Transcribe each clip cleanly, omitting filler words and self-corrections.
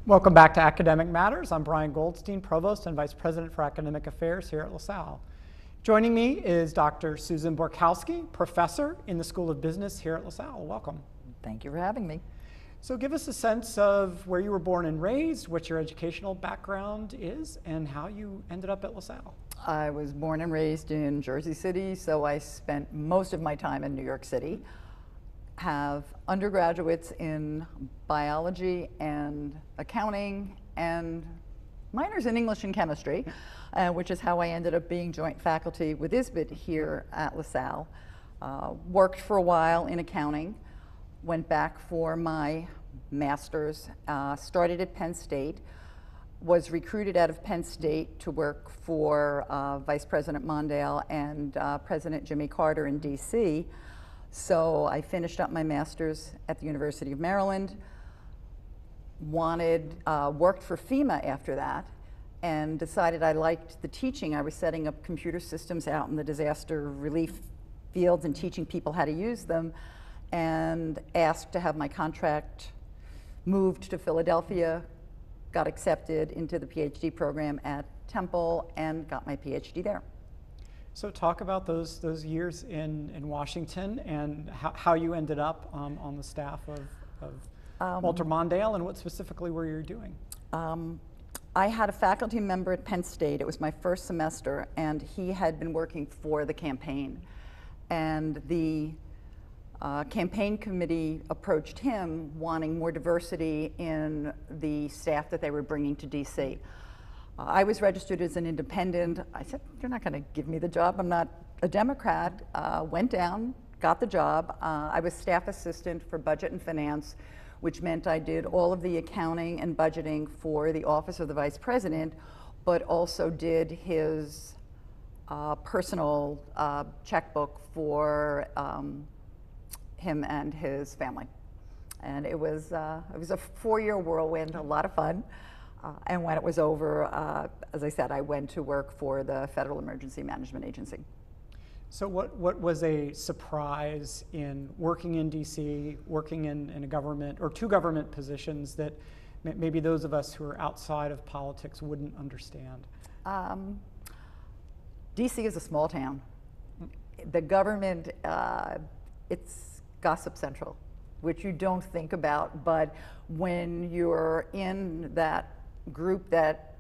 Welcome back to Academic Matters. I'm Brian Goldstein, Provost and Vice President for Academic Affairs here at LaSalle. Joining me is Dr. Susan Borkowski, Professor in the School of Business here at LaSalle. Welcome. Thank you for having me. So give us a sense of where you were born and raised, what your educational background is, and how you ended up at LaSalle. I was born and raised in Jersey City, so I spent most of my time in New York City. Have undergraduates in biology and accounting and minors in English and chemistry, which is how I ended up being joint faculty with ISBIT here at LaSalle. Worked for a while in accounting, went back for my master's, started at Penn State, was recruited out of Penn State to work for Vice President Mondale and President Jimmy Carter in DC. So I finished up my master's at the University of Maryland, worked for FEMA after that, and decided I liked the teaching. I was setting up computer systems out in the disaster relief fields and teaching people how to use them, and asked to have my contract moved to Philadelphia, got accepted into the PhD program at Temple, and got my PhD there. So talk about those years in Washington and how you ended up on the staff of Walter Mondale, and what specifically were you doing? I had a faculty member at Penn State. It was my first semester, and he had been working for the campaign. And the campaign committee approached him wanting more diversity in the staff that they were bringing to DC. I was registered as an independent. I said, you're not going to give me the job. I'm not a Democrat. Went down, got the job. I was staff assistant for budget and finance, which meant I did all of the accounting and budgeting for the Office of the Vice President, but also did his personal checkbook for him and his family. And it was a 4-year whirlwind, a lot of fun. And when it was over, as I said, I went to work for the Federal Emergency Management Agency. So what was a surprise in working in DC, working in a government, or two government positions that maybe those of us who are outside of politics wouldn't understand? DC is a small town. The government, it's gossip central, which you don't think about, but when you're in that group that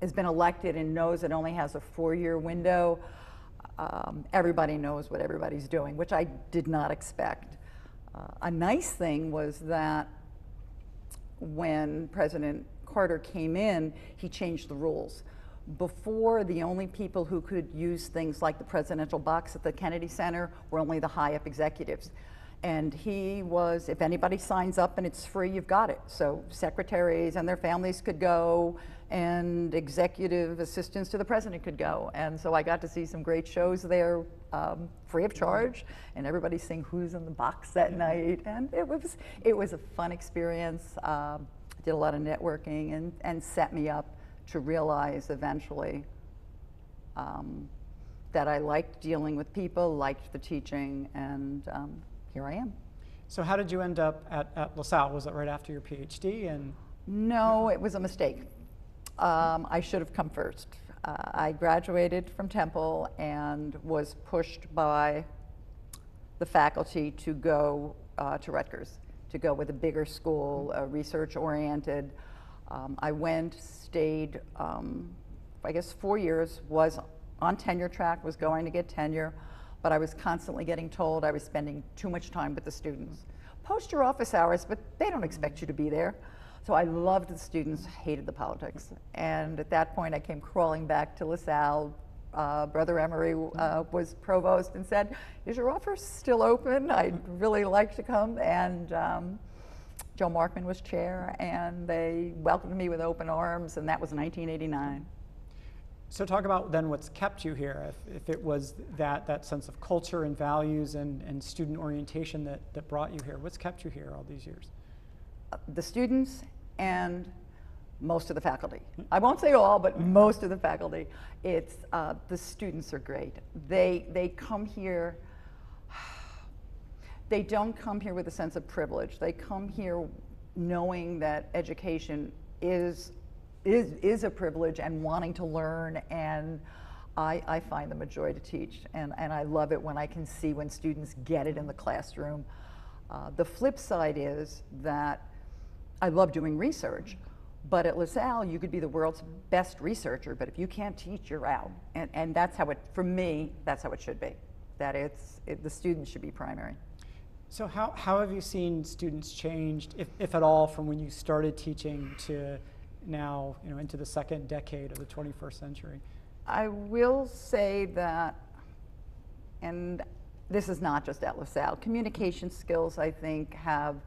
has been elected and knows it only has a 4-year window, everybody knows what everybody's doing, which I did not expect. A nice thing was that when President Carter came in, he changed the rules. Before, the only people who could use things like the presidential box at the Kennedy Center were only the high-up executives. And he was, if anybody signs up and it's free, you've got it. So secretaries and their families could go, and executive assistants to the president could go. And so I got to see some great shows there, free of charge, and everybody sing Who's in the Box that night. And it was a fun experience. Did a lot of networking and set me up to realize eventually that I liked dealing with people, liked the teaching, and here I am. So how did you end up at LaSalle? Was it right after your PhD? And no, it was a mistake. I should have come first. I graduated from Temple and was pushed by the faculty to go to Rutgers, to go with a bigger school, research-oriented. I went, stayed, I guess 4 years, was on tenure track, was going to get tenure, but I was constantly getting told I was spending too much time with the students. Post your office hours, but they don't expect you to be there. So I loved the students, hated the politics. And at that point, I came crawling back to LaSalle. Brother Emery was provost and said, is your office still open? I'd really like to come. And Joe Markman was chair, and they welcomed me with open arms, and that was 1989. So talk about then what's kept you here, if it was that sense of culture and values and student orientation that brought you here. What's kept you here all these years? The students and most of the faculty. I won't say all, but most of the faculty. It's, the students are great. They come here, they don't come here with a sense of privilege. They come here knowing that education is a privilege, and wanting to learn, and I find them a joy to teach, and I love it when I can see when students get it in the classroom. The flip side is that I love doing research, but at LaSalle you could be the world's best researcher, but if you can't teach, you're out. And that's how it, for me, that's how it should be. That the students should be primary. So how have you seen students changed, if at all, from when you started teaching to now, into the second decade of the 21st century? I will say that, and this is not just at LaSalle, communication skills, I think, have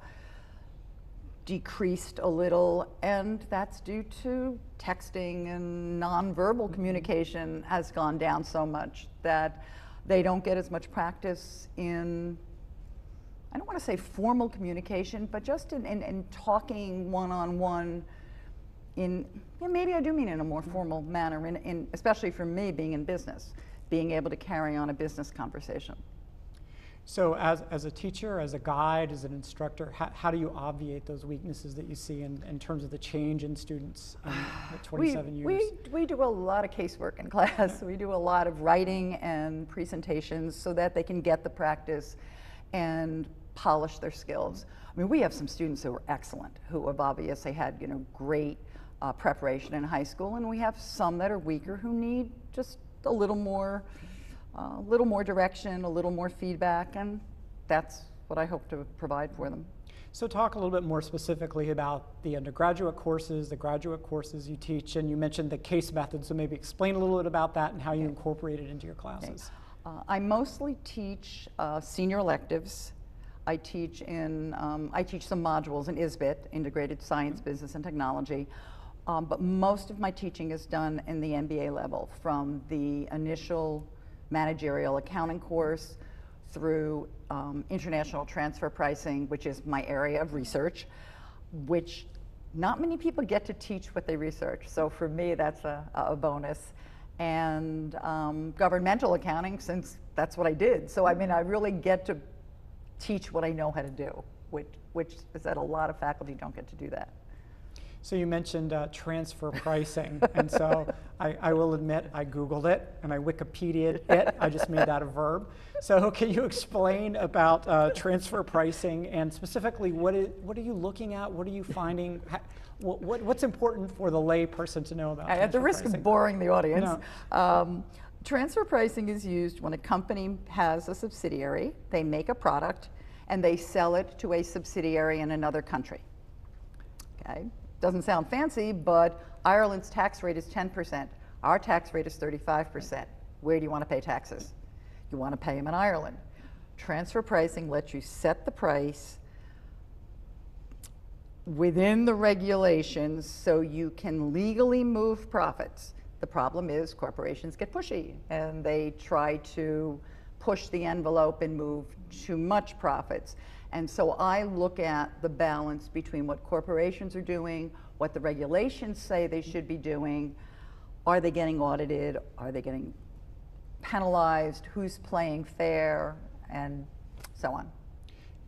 decreased a little, and that's due to texting, and nonverbal communication has gone down so much that they don't get as much practice in, I don't want to say formal communication, but just in talking one-on-one, maybe I do mean in a more formal manner, especially for me being in business, being able to carry on a business conversation. So as a teacher, as a guide, as an instructor, how do you obviate those weaknesses that you see in terms of the change in students in the 27 years? We do a lot of casework in class. We do a lot of writing and presentations so that they can get the practice and polish their skills. I mean, we have some students who are excellent, who have obviously had great preparation in high school, and we have some that are weaker who need just a little more direction, a little more feedback, and that's what I hope to provide for them. So talk a little bit more specifically about the undergraduate courses, the graduate courses you teach, and you mentioned the case method, so maybe explain a little bit about that and how you incorporate it into your classes. Okay. I mostly teach senior electives. I teach some modules in ISBIT, Integrated Science, Business, and Technology. But most of my teaching is done in the MBA level, from the initial managerial accounting course through international transfer pricing, which is my area of research, which not many people get to teach what they research. So for me, that's a bonus. And governmental accounting, since that's what I did. So I mean, I really get to teach what I know how to do, which is that a lot of faculty don't get to do that. So you mentioned transfer pricing, and so I will admit I Googled it and I Wikipedia'd it. I just made that a verb. So can you explain about transfer pricing, and specifically what are you looking at? What are you finding? What's important for the lay person to know about transfer pricing? At the risk of boring the audience, no. Transfer pricing is used when a company has a subsidiary, they make a product, and they sell it to a subsidiary in another country. Okay. Doesn't sound fancy, but Ireland's tax rate is 10%. Our tax rate is 35%. Where do you want to pay taxes? You want to pay them in Ireland. Transfer pricing lets you set the price within the regulations so you can legally move profits. The problem is corporations get pushy, and they try to push the envelope and move too much profits. And so I look at the balance between what corporations are doing, what the regulations say they should be doing. Are they getting audited? Are they getting penalized? Who's playing fair? And so on.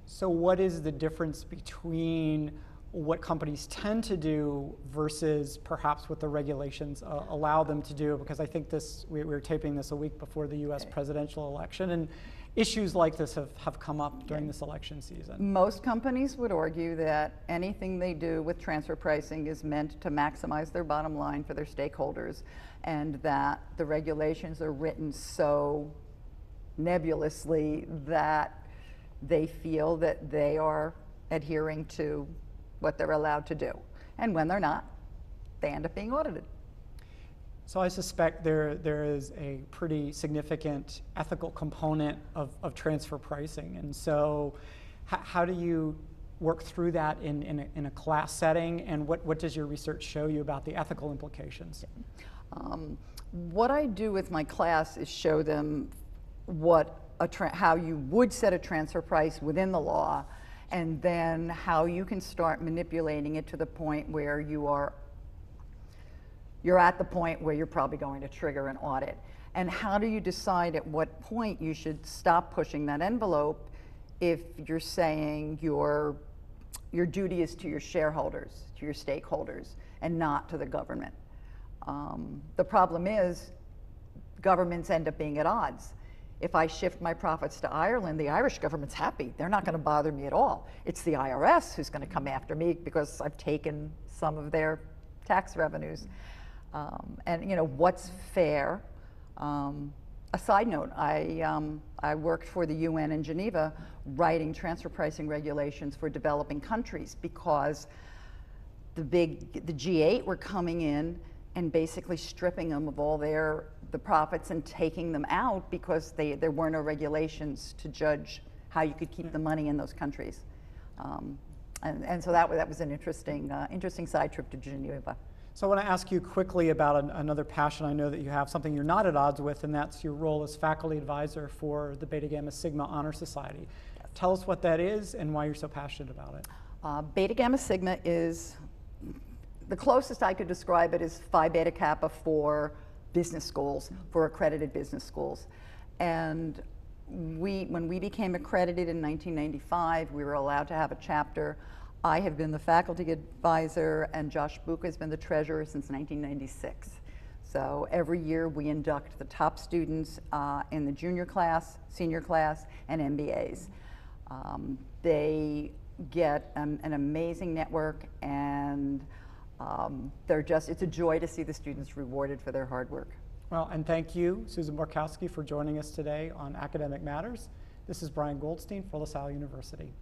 So what is the difference between what companies tend to do versus perhaps what the regulations allow them to do? Because I think we were taping this a week before the US presidential election, and issues like this have come up during this election season. Most companies would argue that anything they do with transfer pricing is meant to maximize their bottom line for their stakeholders, and that the regulations are written so nebulously that they feel that they are adhering to what they're allowed to do. And when they're not, they end up being audited. So I suspect there is a pretty significant ethical component of transfer pricing. And so how do you work through that in a class setting, and what does your research show you about the ethical implications? What I do with my class is show them how you would set a transfer price within the law, and then how you can start manipulating it to the point where you're at the point where you're probably going to trigger an audit. And how do you decide at what point you should stop pushing that envelope if you're saying you're your duty is to your shareholders, to your stakeholders, and not to the government. The problem is governments end up being at odds. If I shift my profits to Ireland, the Irish government's happy. They're not going to bother me at all. It's the IRS who's going to come after me because I've taken some of their tax revenues. And you know, what's fair? A side note, I worked for the UN in Geneva writing transfer pricing regulations for developing countries because the G8 were coming in and basically stripping them of all the profits and taking them out because there were no regulations to judge how you could keep the money in those countries. And so that was an interesting side trip to Geneva. So I want to ask you quickly about another passion I know that you have, something you're not at odds with, and that's your role as faculty advisor for the Beta Gamma Sigma Honor Society. Yes. Tell us what that is and why you're so passionate about it. Beta Gamma Sigma is, the closest I could describe it is Phi Beta Kappa for business schools, for accredited business schools. And when we became accredited in 1995, we were allowed to have a chapter. I have been the faculty advisor, and Josh Buka has been the treasurer since 1996. So every year we induct the top students in the junior class, senior class, and MBAs. They get an amazing network, and it's a joy to see the students rewarded for their hard work. Well, and thank you, Susan Borkowski, for joining us today on Academic Matters. This is Brian Goldstein for LaSalle University.